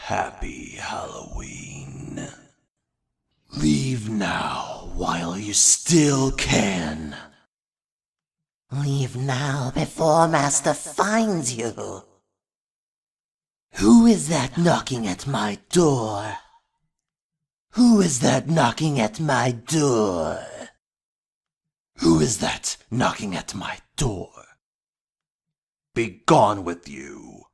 Happy Halloween. Leave now while you still can. Leave now before Master finds you. Who is that knocking at my door? Who is that knocking at my door? Who is that knocking at my door? Be gone with you.